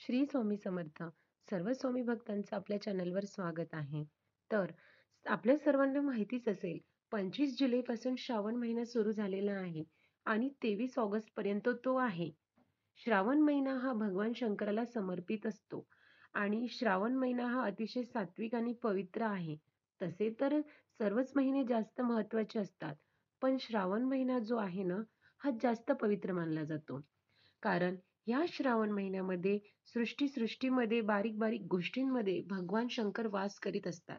श्री स्वामी समर्थ. सर्व स्वामी भक्तांचं आपल्या चॅनलवर स्वागत आहे. तर आपल्या सर्वांना माहितीच असेल, 25 जुलैपासून श्रावण महिना सुरू झालेला आहे आणि 23 ऑगस्ट पर्यंत तो आहे. श्रावण महिना हा भगवान शंकराला समर्पित असतो आणि श्रावण महिना हा अतिशय सात्विक आणि पवित्र आहे. तसे तर सर्वच महिने जास्त महत्त्वाचे असतात, पण श्रावण महिना जो आहे ना, हा जास्त पवित्र मानला जातो. कारण या श्रावण महिन्यामध्ये सृष्टीमध्ये बारीक बारीक गोष्टींमध्ये भगवान शंकर वास करीत असतात.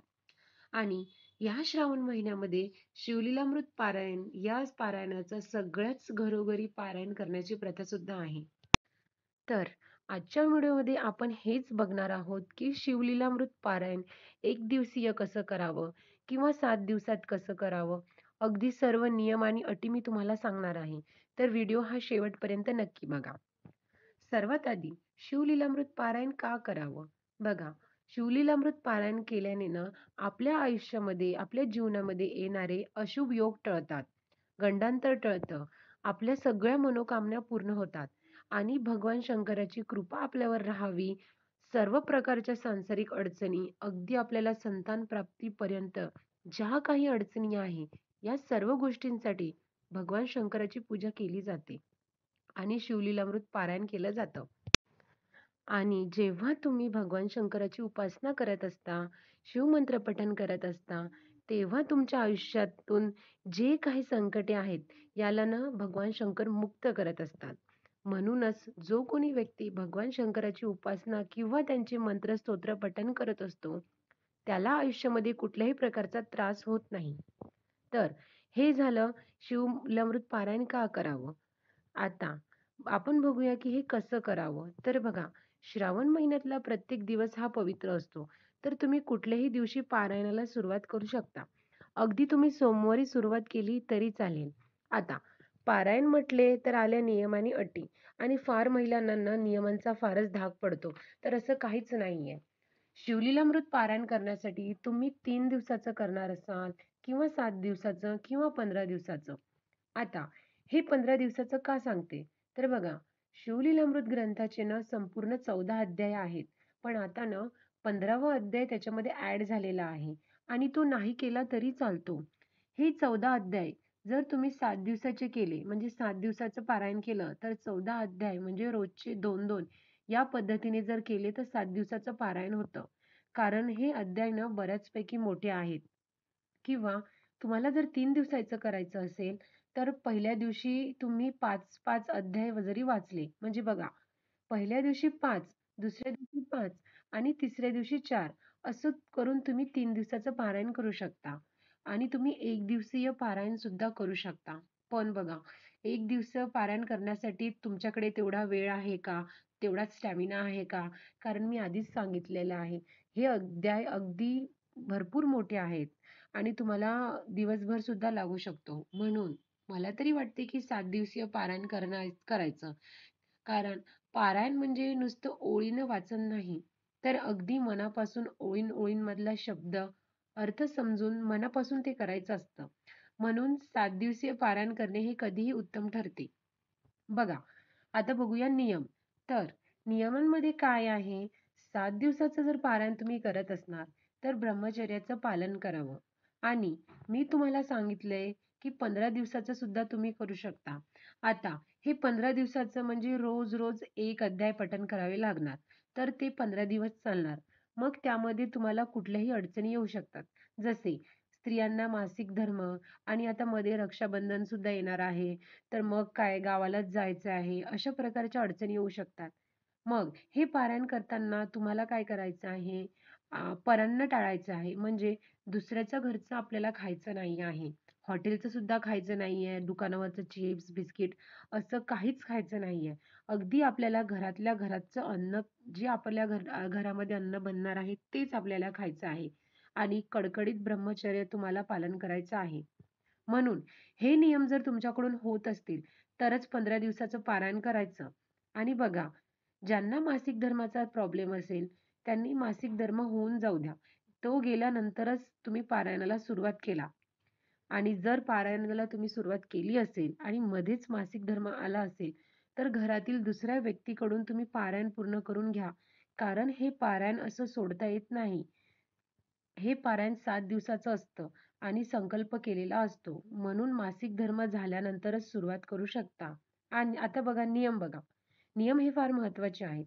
आणि या श्रावण महिन्यामध्ये शिवलीलामृत पारायण या पारायणाचा सगळ्याच घरोघरी पारायण करण्याची प्रथा सुद्धा आहे. तर आजच्या व्हिडिओमध्ये आपण हेच बघणार आहोत की शिवलीलामृत पारायण एक दिवसीय कसं करावं किंवा 7 दिवसात कसं करावं. अगदी सर्व नियम आणि अटी मी तुम्हाला सांगणार आहे. तर व्हिडिओ हा शेवटपर्यंत नक्की बघा. सर्वात आधी शिवलीलामृत पारायण का करावं? बघा, शिवलीलामृत पारायण केल्याने ना आपल्या आयुष्यामध्ये, आपल्या जीवनामध्ये येणारे अशुभ योग टळतात, गंडांतर टळतं, आपल्या सगळ्या मनोकामना पूर्ण होतात आणि भगवान शंकराची कृपा आपल्यावर राहावी. सर्व प्रकारच्या सांसारिक अडचणी, अगदी आपल्याला संतान प्राप्तीपर्यंत ज्या काही अडचणी आहे, या सर्व गोष्टींसाठी भगवान शंकराची पूजा केली जाते आणि शिवलीलामृत पारायण केलं जातं. आणि जेव्हा तुम्ही भगवान शंकराची उपासना करत असता, शिवमंत्र पठण करत असता, तेव्हा तुमच्या आयुष्यातून जे काही संकटे आहेत, याला ना भगवान शंकर मुक्त करत असतात. म्हणूनच जो कोणी व्यक्ती भगवान शंकराची उपासना किंवा त्यांचे मंत्र स्तोत्र पठण करत असतो, त्याला आयुष्यामध्ये कुठल्याही प्रकारचा त्रास होत नाही. तर हे झालं शिवलीलामृत पारायण का करावं. आता आपण बघूया की हे कसं करावं. तर बघा, श्रावण महिन्यातला प्रत्येक दिवस हा पवित्र असतो. तर तुम्ही कुठल्याही दिवशी पारायणाला सुरुवात करू शकता. अगदी तुम्ही सोमवारी सुरुवात केली तरी चालेल. आता पारायण म्हटले तर आल्या नियम आणि अटी आणि फार महिलांना ना नियमांचा फारच धाक पडतो. तर असं काहीच नाहीये. शिवलीलामृत पारायण करण्यासाठी तुम्ही 3 दिवसाचं करणार असाल किंवा 7 दिवसाचं किंवा 15 दिवसाचं. आता हे 15 दिवसाचं का सांगते? तर बघा, शिवलीलामृत ग्रंथाचे ना संपूर्ण 14 अध्याय आहेत. पण आता ना 15वा अध्याय त्याच्यामध्ये ॲड झालेला आहे आणि तो नाही केला तरी चालतो. हे 14 अध्याय जर तुम्ही 7 दिवसाचे केले, म्हणजे 7 दिवसाचं पारायण केलं, तर 14 अध्याय म्हणजे रोजचे 2-2 या पद्धतीने जर केले तर 7 दिवसाचं पारायण होतं. कारण हे अध्याय ना बऱ्याचपैकी मोठे आहेत. किंवा तुम्हाला जर 3 दिवसाचं करायचं असेल, तर पहिल्या दिवशी तुम्ही 5-5 अध्याय जरी वाचले, म्हणजे बघा, पहिल्या दिवशी 5, दुसऱ्या दिवशी 5 आणि तिसऱ्या दिवशी 4 असं करून तुम्ही 3 दिवसाचं पारायण करू शकता. आणि तुम्ही 1 दिवसीय पारायण सुद्धा करू शकता. पण बघा, 1 दिवस पारायण करण्यासाठी तुमच्याकडे तेवढा वेळ आहे का? तेवढाच स्टॅमिना आहे का? कारण मी आधीच सांगितलेलं आहे, हे अध्याय अगदी भरपूर मोठे आहेत आणि तुम्हाला दिवसभर सुद्धा लागू शकतो. म्हणून मला तरी वाटते की 7 दिवसीय पारायण करायचं. कारण पारायण म्हणजे नुसतं ओळीनं वाचन नाही, तर अगदी मनापासून ओळींमधला शब्द, अर्थ समजून मनापासून ते करायचं असतं. म्हणून 7 दिवसीय पारायण करणे हे कधीही उत्तम ठरते. बघा, आता बघूया नियम. तर नियमांमध्ये काय आहे? 7 दिवसाचं जर पारायण तुम्ही करत असणार, तर ब्रह्मचर्याचं पालन करावं. आणि मी तुम्हाला सांगितलंय, की 15 दिवसाचं सुद्धा तुम्ही करू शकता. आता हे 15 दिवसाचं म्हणजे रोज-रोज एक अध्याय पठण करावे लागणार. तर ते 15 दिवस चालणार. मग त्यामध्ये तुम्हाला कुठल्याही अडचणी येऊ शकतात. जसे स्त्रियांना मासिक धर्म आणि आता मध्ये रक्षाबंधन सुद्धा येणार आहे. तर मग काय गावालाच जायचं आहे, अशा प्रकारच्या अडचणी येऊ शकतात. मग हे पारायण करताना तुम्हाला काय करायचं आहे? परान्न टाळायचं आहे. म्हणजे दुसऱ्याच्या घरचं आपल्याला खायचं नाही आहे. हॉटेलचं सुद्धा खायचं नाहीये. दुकानावरचं चिप्स, बिस्किट असं काहीच खायचं नाहीये. अगदी आपल्याला घरातल्या घराचं अन्न, जे आपल्या घरामध्ये अन्न बनणार आहे, तेच आपल्याला खायचं आहे. आणि कडकडीत ब्रह्मचर्य तुम्हाला पालन करायचं आहे. म्हणून हे नियम जर तुमच्याकडून होत असतील, तरच 15 दिवसाचं पारायण करायचं. आणि बघा, ज्यांना मासिक धर्माचा प्रॉब्लेम असेल, त्यांनी मासिक धर्म होऊन जाऊ द्या. तो गेल्यानंतरच तुम्ही पारायणाला सुरुवात केला. आणि जर पारायणाला तुम्ही सुरुवात केली असेल आणि मध्येच मासिक धर्म आला असेल, तर घरातील दुसऱ्या व्यक्तीकडून तुम्ही पारायण पूर्ण करून घ्या. कारण हे पारायण असं सोडता येत नाही. हे पारायण 7 दिवसाचं असतं आणि संकल्प केलेला असतो. म्हणून मासिक धर्म झाल्यानंतरच सुरुवात करू शकता. आणि आता बघा नियम बघा. नियम हे फार महत्त्वाचे आहेत.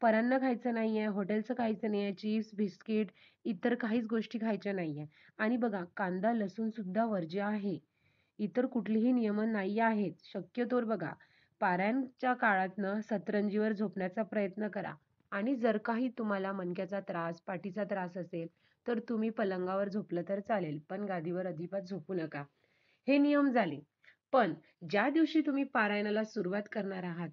परान्न खायचं नाहीये, हॉटेलचं खायचं नाहीये, चिप्स, बिस्किट इतर काहीच गोष्टी खायच्या नाहीये. आणि बघा कांदा, लसूण सुद्धा वर्ज्य आहे. इतर कुठलीही नियमन नाही आहेत. शक्यतोवर बघा, पारायणच्या काळातनं सतरंजीवर झोपण्याचा प्रयत्न करा आणि जर काही तुम्हाला मणक्याचा त्रास, पाठीचा त्रास असेल, तर तुम्ही पलंगावर झोपलं तर चालेल, पण गादीवर अजिबात झोपू नका. हे नियम झाले. पण ज्या दिवशी तुम्ही पारायणाला सुरुवात करणार आहात,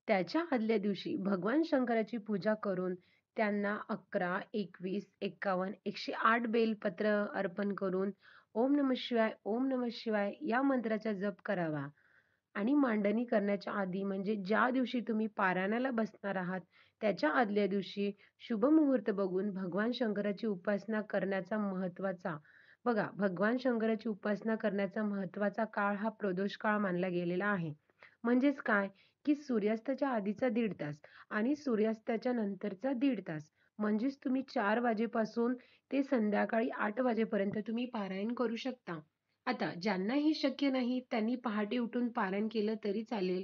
त्याच्या आदल्या दिवशी भगवान शंकराची पूजा करून त्यांना 11, 21, 51, 108 बेलपत्र अर्पण करून ओम नमः शिवाय, ओम नमः शिवाय या मंत्राचा जप करावा. आणि मांडणी करण्याच्या आधी म्हणजे ज्या दिवशी तुम्ही पारायणाला बसणार आहात, त्याच्या आदल्या दिवशी शुभ मुहूर्त बघून भगवान शंकराची उपासना करण्याचा महत्त्वाचा बघा, भगवान शंकराची उपासना करण्याचा महत्त्वाचा काळ हा प्रदोष काळ मानला गेलेला आहे. म्हणजेच काय, की सूर्यास्ताच्या आधीचा 1.5 तास आणि सूर्यास्ताच्या नंतरचा 1.5 तास. म्हणजेच तुम्ही 4 वाजेपासून ते संध्याकाळी 8 वाजेपर्यंत तुम्ही पारायण करू शकता. आता ज्यांना हे शक्य नाही त्यांनी पहाटे उठून पारायण केलं तरी चालेल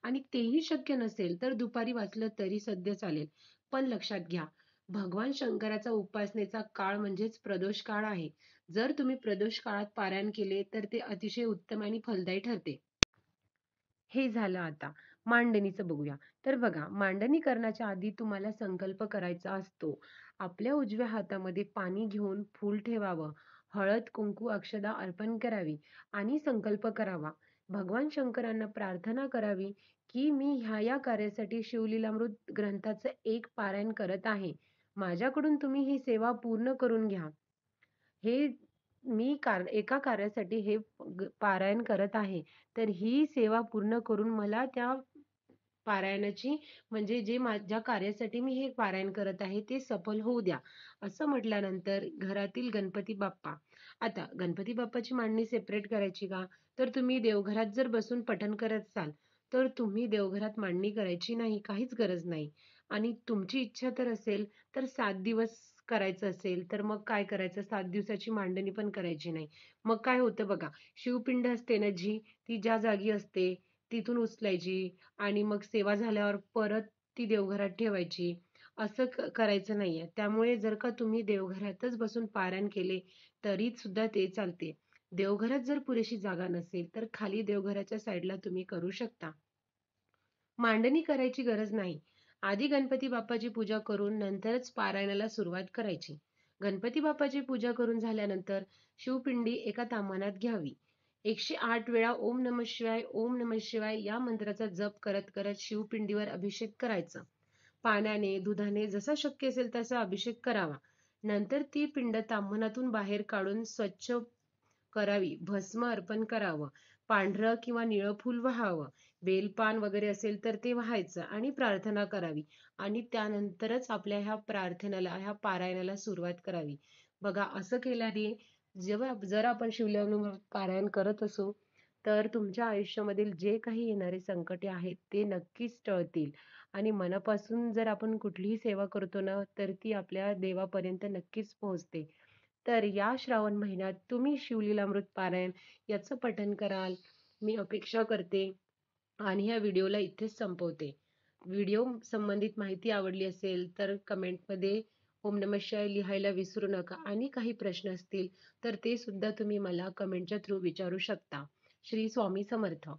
आणि तेही शक्य नसेल तर दुपारी वाचलं तरी सध्या चालेल. पण लक्षात घ्या, भगवान शंकराचा उपासनेचा काळ म्हणजेच प्रदोष काळ आहे. जर तुम्ही प्रदोष काळात पारायण केले तर ते अतिशय उत्तम आणि फलदायी ठरते. हे झालं आता. मांडणीचं बघूया. तर बघा, मांडणी करण्याच्या आधी तुम्हाला संकल्प करायचा असतो. आपल्या उजव्या हातामध्ये पाणी घेऊन फूल ठेवावं, हळद, कुंकू, अक्षदा अर्पण करावी आणि संकल्प करावा. भगवान शंकरांना प्रार्थना करावी, की मी ह्या कार्यासाठी शिवलीलामृत ग्रंथाचं एक पारायण करत आहे. माझ्याकडून तुम्ही ही सेवा पूर्ण करून घ्या. हे मी एका कार्यासाठी हे पारायण करत आहे. तर ही सेवा पूर्ण करून मला त्या पारायणाची म्हणजे जे माझ्या कार्यासाठी मी हे पारायण करत आहे ते सफल होऊ द्या. असं म्हटल्यानंतर घरातील गणपती बाप्पा. आता गणपती बाप्पाची मांडणी सेपरेट करायची का? तर तुम्ही देवघरात जर बसून पठण करत असाल, तर तुम्ही देवघरात मांडणी करायची नाही, काहीच गरज नाही. आणि तुमची इच्छा तर असेल, तर 7 दिवस करायचं असेल, तर मग काय करायचं 7 दिवसाची मांडणी पण करायची नाही. मग काय होतं बघा, शिवपिंड असते ना जी, ती ज्या जागी असते तिथून उचलायची आणि मग सेवा झाल्यावर परत ती देवघरात ठेवायची. असं करायचं नाहीये. त्यामुळे जर का तुम्ही देवघरातच बसून पारायण केले, तरी सुद्धा ते चालते. देवघरात जर पुरेशी जागा नसेल, तर खाली देवघराच्या साईडला तुम्ही करू शकता. मांडणी करायची गरज नाही. आधी गणपती बाप्पाची पूजा करून नंतरच पारायणाला सुरुवात करायची. गणपती बाप्पाची पूजा करून झाल्यानंतर शिवपिंडी एका ताम्हाणात घ्यावी. 108 वेळा ओम नमः शिवाय, ओम नमः शिवाय या मंत्राचा जप करत करत शिवपिंडीवर अभिषेक करायचा. पाण्याने, दुधाने जसा शक्य असेल तसा अभिषेक करावा. नंतर ती पिंड ताम्हणातून बाहेर काढून स्वच्छ करावी. भस्म अर्पण करावं. पांढरं किंवा निळं फूल वाहावं. बेलपान वगैरे असेल तर ते वाहायचं आणि प्रार्थना करावी. आणि त्यानंतरच आपल्या ह्या प्रार्थनेला, ह्या पारायणाला सुरुवात करावी. बघा असं केल्याने जेव्हा जर आपण शिवलिंग पारायण करत असू, तर तुमच्या आयुष्यामधील जे काही येणारे संकटे आहेत ते नक्कीच टळतील. आणि मनापासून जर आपण कुठलीही सेवा करतो ना, तर ती आपल्या देवापर्यंत नक्कीच पोहोचते. तर या श्रावण महिन्यात तुम्ही शिवलीलामृत पारायण याचं पठण कराल, मी अपेक्षा करते. आणि ह्या व्हिडिओला इथेच संपवते. व्हिडिओ संबंधित माहिती आवडली असेल तर कमेंटमध्ये ओम नमः शिवाय लिहायला विसरू नका आणि काही प्रश्न असतील तर ते सुद्धा तुम्ही मला कमेंटच्या थ्रू विचारू शकता. श्री स्वामी समर्थ.